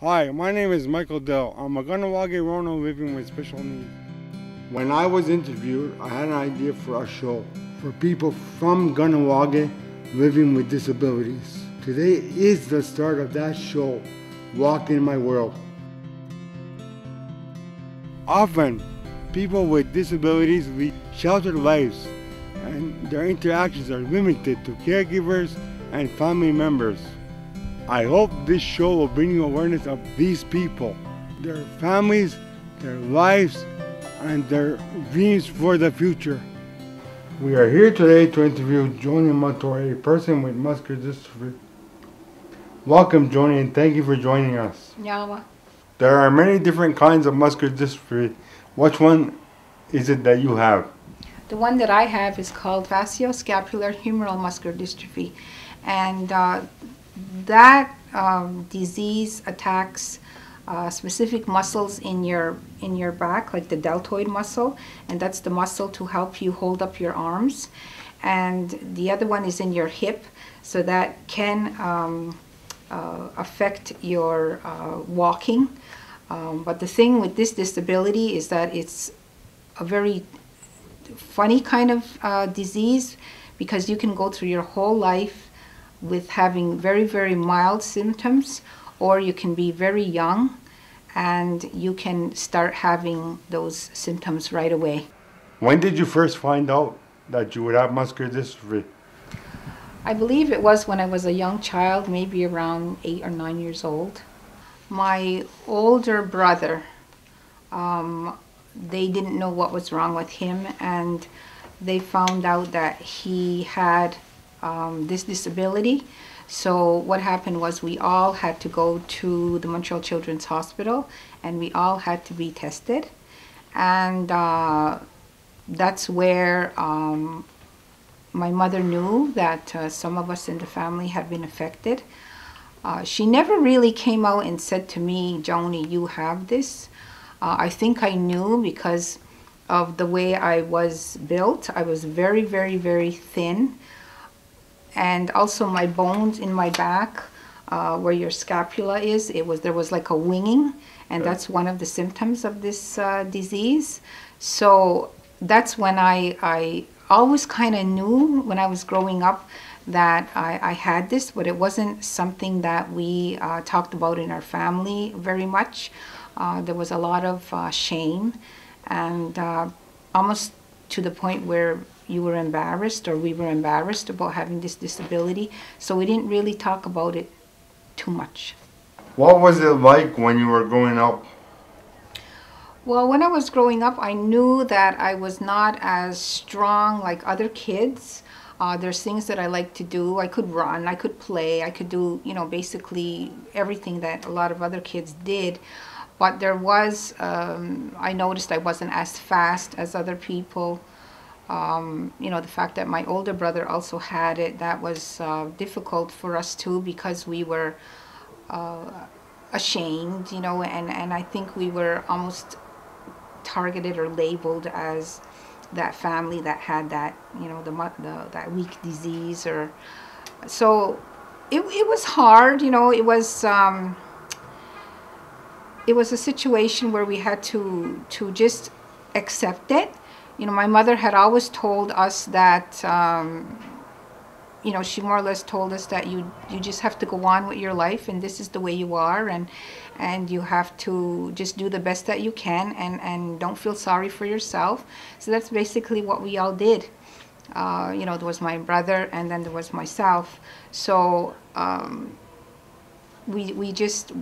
Hi, my name is Michael Dell. I'm a Ganawage Rono living with special needs. When I was interviewed, I had an idea for a show for people from Ganawage living with disabilities. Today is the start of that show, Walk in My World. Often, people with disabilities lead sheltered lives, and their interactions are limited to caregivers and family members. I hope this show will bring you awareness of these people, their families, their lives, and their dreams for the future. We are here today to interview Joni Montour, a person with muscular dystrophy. Welcome, Joni, and thank you for joining us. Nyawa. There are many different kinds of muscular dystrophy. Which one is it that you have? The one that I have is called facioscapular humeral muscular dystrophy, and that disease attacks specific muscles in your back, like the deltoid muscle, and that's the muscle to help you hold up your arms. And the other one is in your hip, so that can affect your walking. But the thing with this disability is that it's a very funny kind of disease, because you can go through your whole life with having very, very mild symptoms, or you can be very young and you can start having those symptoms right away. When did you first find out that you would have muscular dystrophy? I believe it was when I was a young child, maybe around 8 or 9 years old. My older brother, they didn't know what was wrong with him, and they found out that he had this disability. So what happened was we all had to go to the Montreal Children's Hospital, and we all had to be tested. And that's where my mother knew that some of us in the family had been affected. She never really came out and said to me, "Joni, you have this." I think I knew because of the way I was built. I was very, very, very thin. And also my bones in my back, where your scapula is, there was like a winging, and that's one of the symptoms of this disease. So that's when I always kind of knew when I was growing up that I had this, but it wasn't something that we talked about in our family very much. There was a lot of shame, and almost to the point where you were embarrassed, or we were embarrassed about having this disability. So we didn't really talk about it too much. What was it like when you were growing up? Well, when I was growing up, I knew that I was not as strong like other kids. There's things that I like to do. I could run, I could play, I could do, basically everything that a lot of other kids did. But there was, I noticed I wasn't as fast as other people. The fact that my older brother also had it, that was difficult for us too, because we were ashamed, and I think we were almost targeted or labeled as that family that had that, that weak disease. Or so it was hard, it was a situation where we had to just accept it. My mother had always told us that, she more or less told us that you just have to go on with your life, and this is the way you are, and you have to just do the best that you can, and don't feel sorry for yourself. So that's basically what we all did. There was my brother, and then there was myself. So we just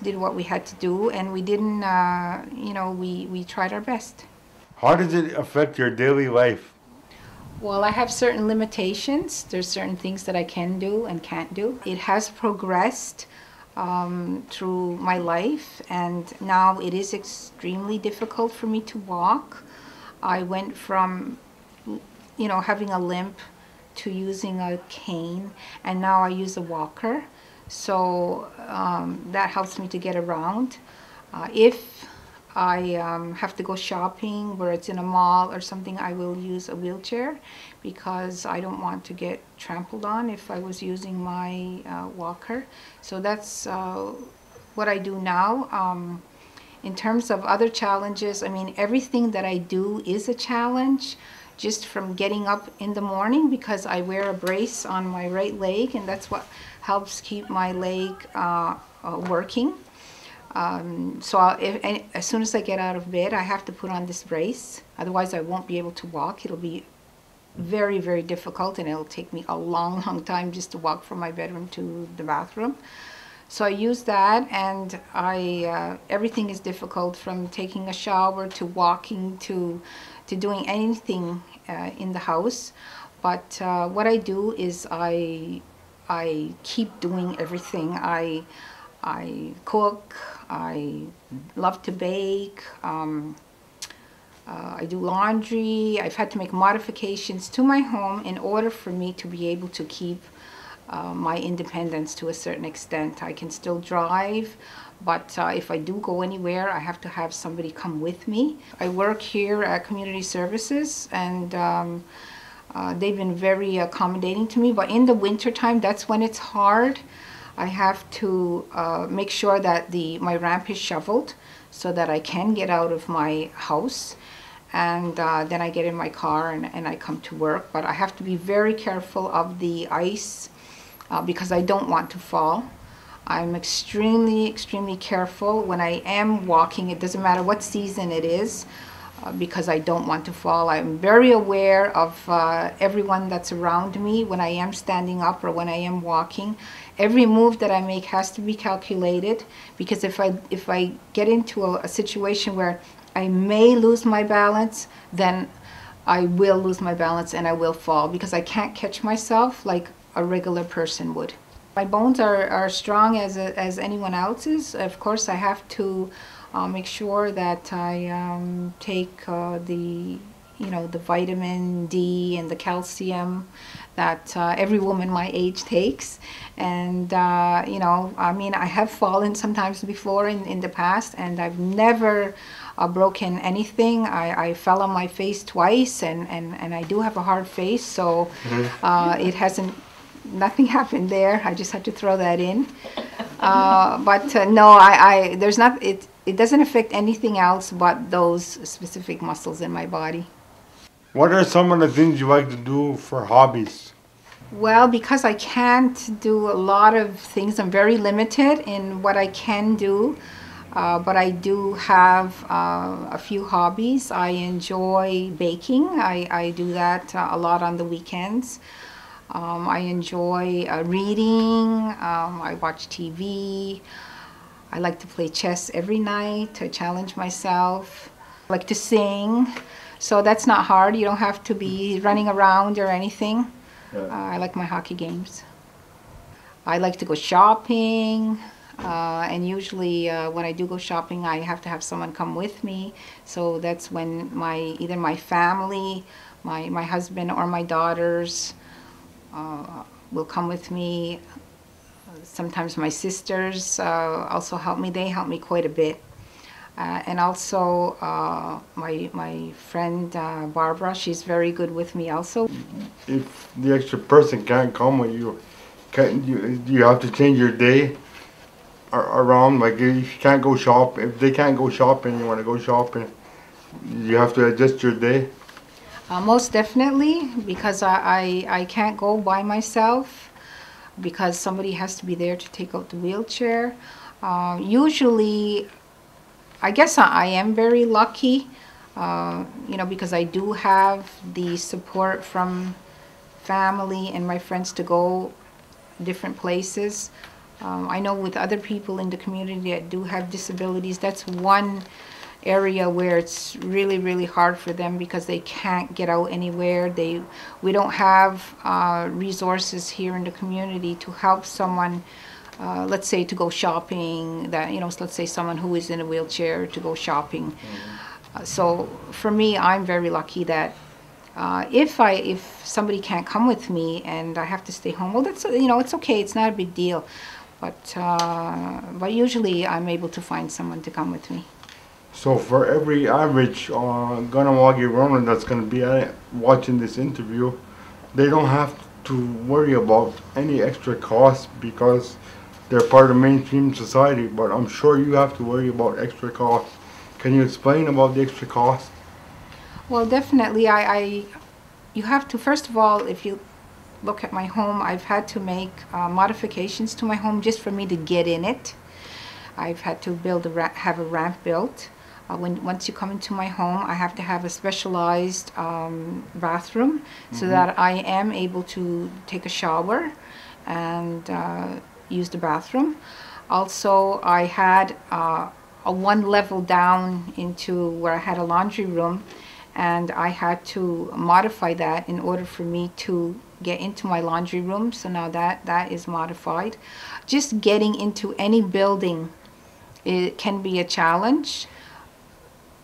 did what we had to do, and we didn't, we tried our best. How does it affect your daily life? Well, I have certain limitations. There's certain things that I can do and can't do. It has progressed through my life, and now it is extremely difficult for me to walk. I went from, having a limp to using a cane, and now I use a walker. So that helps me to get around. If I have to go shopping where it's in a mall or something, I will use a wheelchair, because I don't want to get trampled on if I was using my walker. So that's what I do now. In terms of other challenges, I mean, everything that I do is a challenge, just from getting up in the morning, because I wear a brace on my right leg, and that's what helps keep my leg working. As soon as I get out of bed, I have to put on this brace. Otherwise, I won't be able to walk. It'll be very, very difficult, and it'll take me a long, long time just to walk from my bedroom to the bathroom. So I use that, and everything is difficult, from taking a shower to walking to doing anything in the house. But what I do is I keep doing everything. I cook. I love to bake. I do laundry. I've had to make modifications to my home in order for me to be able to keep my independence to a certain extent. I can still drive, but if I do go anywhere, I have to have somebody come with me. I work here at Community Services, and they've been very accommodating to me, but in the winter time, that's when it's hard. I have to make sure that my ramp is shoveled so that I can get out of my house, and then I get in my car and I come to work. But I have to be very careful of the ice because I don't want to fall. I'm extremely, extremely careful when I am walking. It doesn't matter what season it is, because I don't want to fall. I'm very aware of everyone that's around me when I am standing up or when I am walking. Every move that I make has to be calculated, because if I get into a situation where I may lose my balance, then I will lose my balance and I will fall, because I can't catch myself like a regular person would. My bones are strong as anyone else's. Of course, I have to make sure that I take the vitamin D and the calcium that every woman my age takes. And I mean, I have fallen sometimes before in the past, and I've never broken anything. I fell on my face twice, and I do have a hard face, so it hasn't. Nothing happened there. I just had to throw that in. No, there's not. It doesn't affect anything else but those specific muscles in my body. What are some of the things you like to do for hobbies? Well, because I can't do a lot of things, I'm very limited in what I can do. But I do have a few hobbies. I enjoy baking. I do that a lot on the weekends. I enjoy reading. I watch TV. I like to play chess every night to challenge myself. I like to sing. So that's not hard. You don't have to be running around or anything. Yeah. I like my hockey games. I like to go shopping. And usually when I do go shopping, I have to have someone come with me. So that's when either my family, my husband or my daughters will come with me. Sometimes my sisters also help me. They help me quite a bit. And also my friend Barbara, she's very good with me also. If the extra person can't come with you, do you have to change your day around? Like, if you can't go shop, if they can't go shopping, you want to go shopping, you have to adjust your day? Most definitely, because I can't go by myself, because somebody has to be there to take out the wheelchair. Usually, I guess I am very lucky, because I do have the support from family and my friends to go different places. I know with other people in the community that do have disabilities, that's one area where it's really, really hard for them because they can't get out anywhere. We don't have resources here in the community to help someone, let's say, to go shopping, let's say someone who is in a wheelchair to go shopping. Mm-hmm. So for me, I'm very lucky that if somebody can't come with me and I have to stay home, well, that's, it's okay. It's not a big deal. But usually I'm able to find someone to come with me. So for every average Kahnawake runner that's going to be watching this interview, they don't have to worry about any extra cost because they're part of mainstream society, but I'm sure you have to worry about extra costs. Can you explain about the extra costs? Well, definitely, you have to, first of all, if you look at my home, I've had to make modifications to my home just for me to get in it. I've had to have a ramp built. Once you come into my home, I have to have a specialized bathroom so that I am able to take a shower and use the bathroom. Also, I had a one level down into where I had a laundry room, and I had to modify that in order for me to get into my laundry room. So now that is modified. Just getting into any building, it can be a challenge.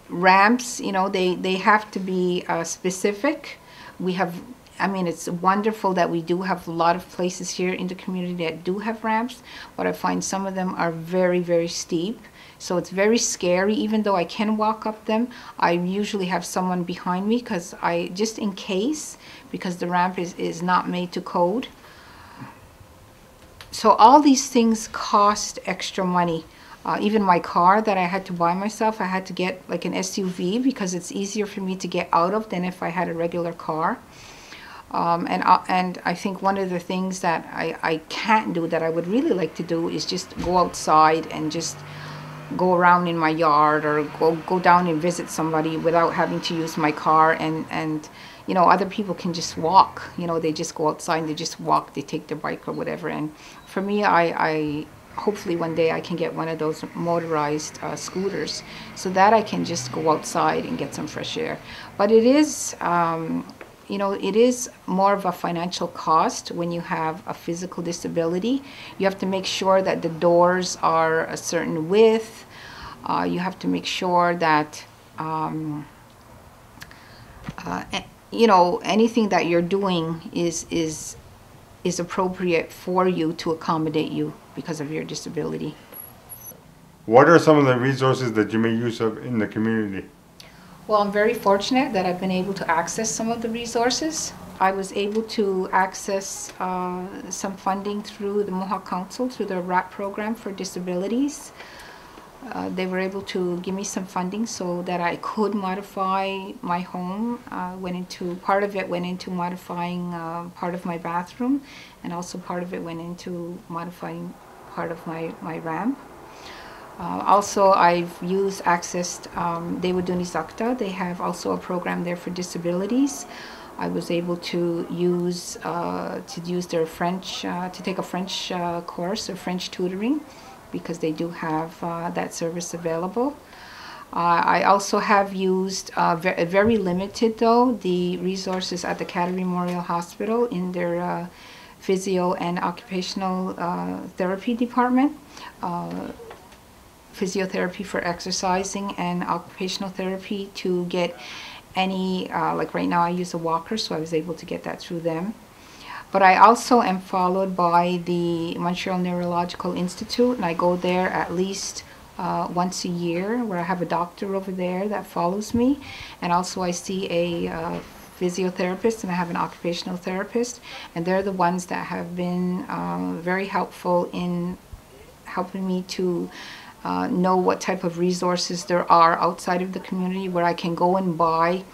Ramps, you know, they have to be specific. We have, I mean, it's wonderful that we do have a lot of places here in the community that do have ramps, but I find some of them are very, very steep. So it's very scary. Even though I can walk up them, I usually have someone behind me because just in case, because the ramp is not made to code. So all these things cost extra money. Even my car that I had to buy myself, I had to get like an SUV because it's easier for me to get out of than if I had a regular car. And I think one of the things that I can't do that I would really like to do is just go outside and just go around in my yard or go down and visit somebody without having to use my car. And you know, other people can just walk. You know, they just go outside and they just walk, they take their bike or whatever. And for me, I hopefully one day I can get one of those motorized scooters so that I can just go outside and get some fresh air. But it is, you know, it is more of a financial cost when you have a physical disability. You have to make sure that the doors are a certain width. You have to make sure that, you know, anything that you're doing is appropriate for you to accommodate you because of your disability. What are some of the resources that you make use of in the community? Well, I'm very fortunate that I've been able to access some of the resources. I was able to access some funding through the Mohawk Council, through the RAP program for disabilities. They were able to give me some funding so that I could modify my home. Part of it went into modifying part of my bathroom, and also part of it went into modifying part of my ramp. Also, I've accessed Dewa Duni Zakta. They have also a program there for disabilities. I was able to use their French, to take a French course or French tutoring, because they do have that service available. I also have used, very limited though, the resources at the Cattery Memorial Hospital in their physio and occupational therapy department. Physiotherapy for exercising and occupational therapy to get any, like right now I use a walker, so I was able to get that through them. But I also am followed by the Montreal Neurological Institute, and I go there at least once a year, where I have a doctor over there that follows me. And also I see a physiotherapist, and I have an occupational therapist, and they're the ones that have been very helpful in helping me to know what type of resources there are outside of the community where I can go and buy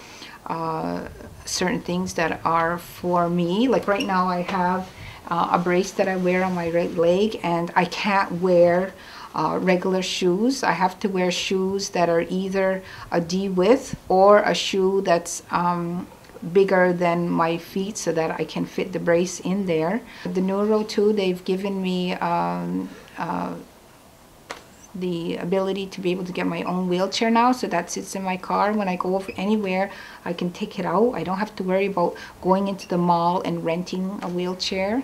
certain things that are for me. Like right now I have a brace that I wear on my right leg, and I can't wear regular shoes. I have to wear shoes that are either a D width or a shoe that's bigger than my feet so that I can fit the brace in there. The Neuro too, they've given me the ability to be able to get my own wheelchair now, so that sits in my car. When I go over anywhere, I can take it out. I don't have to worry about going into the mall and renting a wheelchair.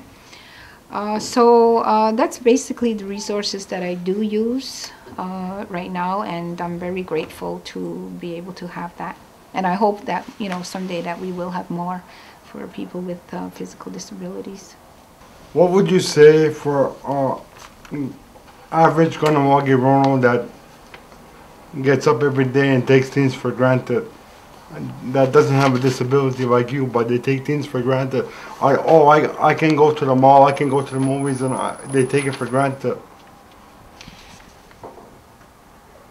So that's basically the resources that I do use right now, and I'm very grateful to be able to have that. And I hope that, you know, someday that we will have more for people with physical disabilities. What would you say for average Kahnawake Rono that gets up every day and takes things for granted? that doesn't have a disability like you, but they take things for granted. I can go to the mall, I can go to the movies, and they take it for granted.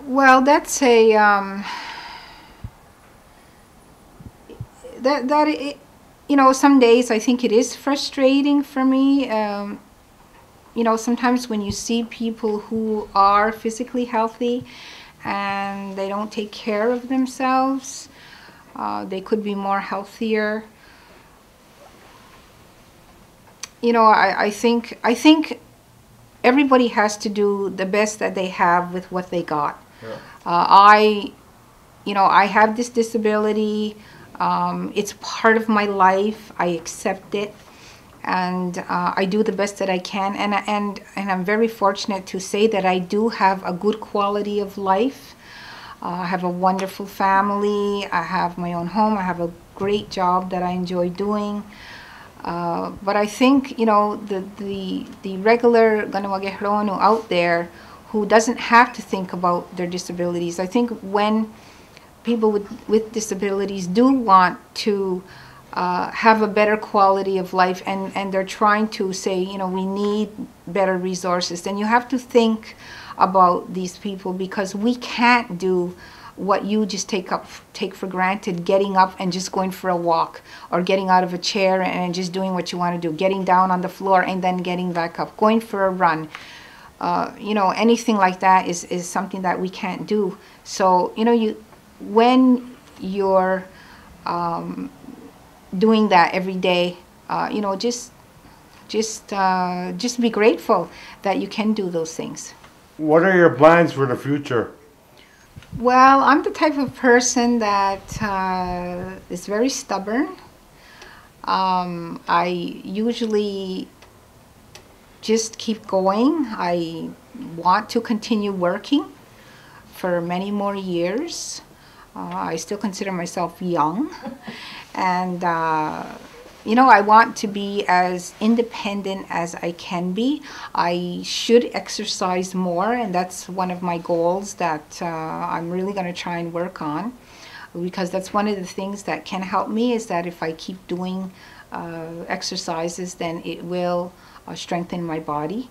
Well, that's a you know, some days I think it is frustrating for me. You know, sometimes when you see people who are physically healthy and they don't take care of themselves, they could be more healthier. You know, I think everybody has to do the best that they have with what they got. Yeah. You know, I have this disability. It's part of my life. I accept it, and I do the best that I can. And I'm very fortunate to say that I do have a good quality of life. I have a wonderful family. I have my own home. I have a great job that I enjoy doing. But I think, you know, the regular Ganawagehrono out there who doesn't have to think about their disabilities, I think when people with disabilities do want to have a better quality of life, and they're trying to say, you know, we need better resources, then you have to think about these people, because we can't do what you just take for granted, getting up and just going for a walk, or getting out of a chair and just doing what you want to do, getting down on the floor and then getting back up, going for a run. You know, anything like that is something that we can't do. So, you know, when you're doing that every day, you know, just be grateful that you can do those things. What are your plans for the future? Well, I'm the type of person that is very stubborn. I usually just keep going. I want to continue working for many more years. I still consider myself young, and you know, I want to be as independent as I can be. I should exercise more, and that's one of my goals that I'm really going to try and work on, because that's one of the things that can help me, is that if I keep doing exercises, then it will strengthen my body.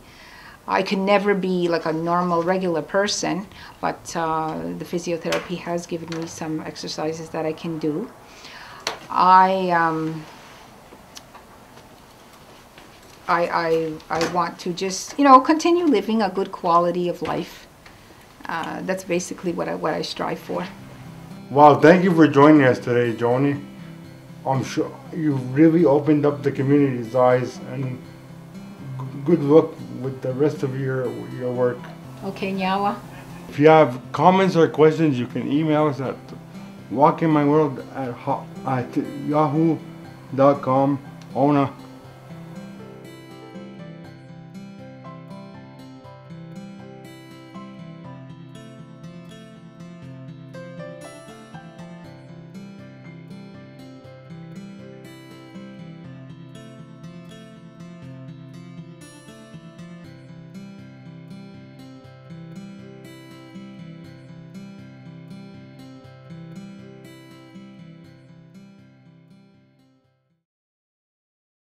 I can never be like a normal, regular person, but the physiotherapy has given me some exercises that I can do. I want to just, you know, continue living a good quality of life. That's basically what I strive for. Well, thank you for joining us today, Joni. I'm sure you've really opened up the community's eyes, and good luck with the rest of your work. Okay, Nyawa. If you have comments or questions, you can email us at walkinmyworld@yahoo.com. Ona.